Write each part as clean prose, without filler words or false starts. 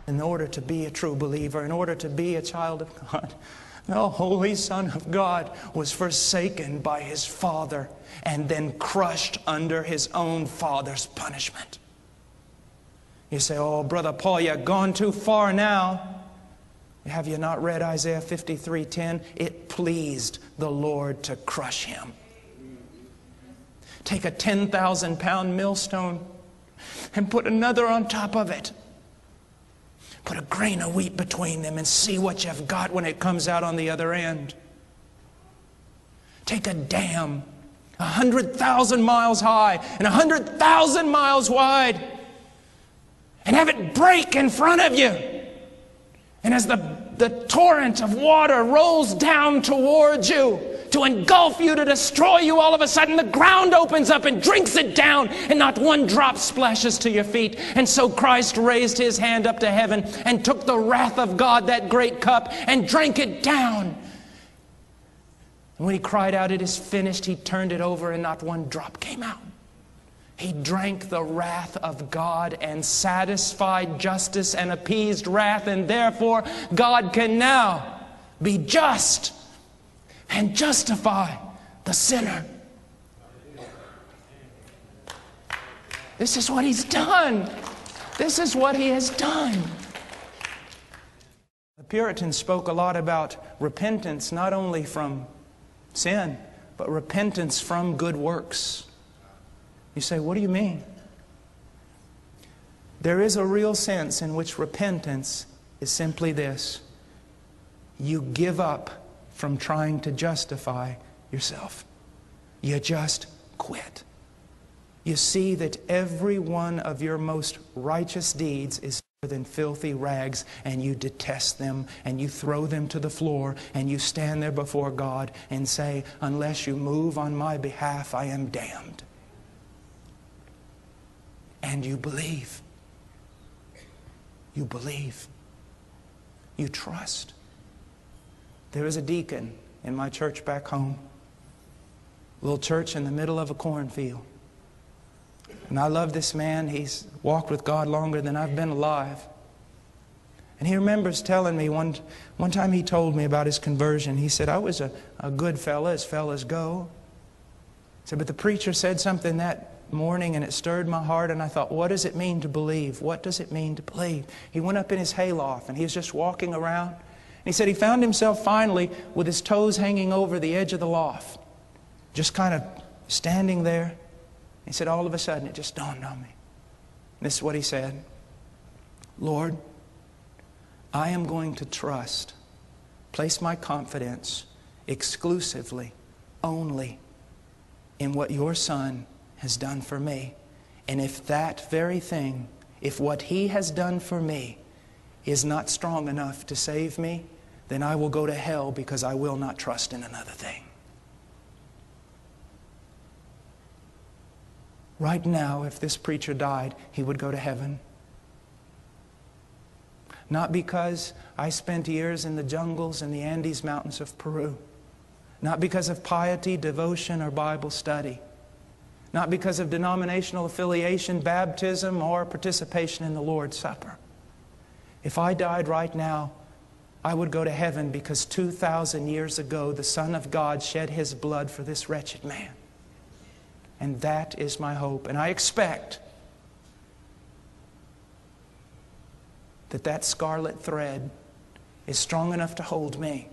In order to be a true believer, in order to be a child of God, the Holy Son of God was forsaken by His Father and then crushed under His own Father's punishment. You say, oh, Brother Paul, you've gone too far now. Have you not read Isaiah 53:10? It pleased the Lord to crush Him. Take a 10,000-pound millstone and put another on top of it. Put a grain of wheat between them and see what you've got when it comes out on the other end. Take a dam 100,000 miles high and 100,000 miles wide and have it break in front of you. And as the torrent of water rolls down towards you to engulf you, to destroy you, all of a sudden the ground opens up and drinks it down, and not one drop splashes to your feet. And so Christ raised His hand up to heaven and took the wrath of God, that great cup, and drank it down. And when He cried out, "It is finished," He turned it over and not one drop came out. He drank the wrath of God and satisfied justice and appeased wrath, and therefore God can now be just and justify the sinner. This is what He's done. This is what He has done. The Puritans spoke a lot about repentance, not only from sin, but repentance from good works. You say, what do you mean? There is a real sense in which repentance is simply this: you give up from trying to justify yourself. You just quit. You see that every one of your most righteous deeds is better than filthy rags, and you detest them, and you throw them to the floor, and you stand there before God and say, unless you move on my behalf, I am damned. And you believe. You believe. You trust. There was a deacon in my church back home. A little church in the middle of a cornfield. And I love this man. He's walked with God longer than I've been alive. And he remembers telling me one time he told me about his conversion. He said, I was a good fella as fellas go. He said, but the preacher said something that morning and it stirred my heart, and I thought, what does it mean to believe? What does it mean to believe? He went up in his hayloft and he was just walking around. And he said he found himself finally with his toes hanging over the edge of the loft, just kind of standing there. He said, all of a sudden it just dawned on me. And this is what he said: Lord, I am going to trust, place my confidence exclusively, only in what your Son has done for me. And if that very thing, if what He has done for me is not strong enough to save me, then I will go to hell, because I will not trust in another thing. Right now, if this preacher died, he would go to heaven. Not because I spent years in the jungles and the Andes Mountains of Peru. Not because of piety, devotion, or Bible study. Not because of denominational affiliation, baptism, or participation in the Lord's Supper. If I died right now, I would go to heaven, because 2,000 years ago, the Son of God shed His blood for this wretched man. And that is my hope. And I expect that that scarlet thread is strong enough to hold me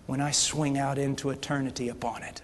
when I swing out into eternity upon it.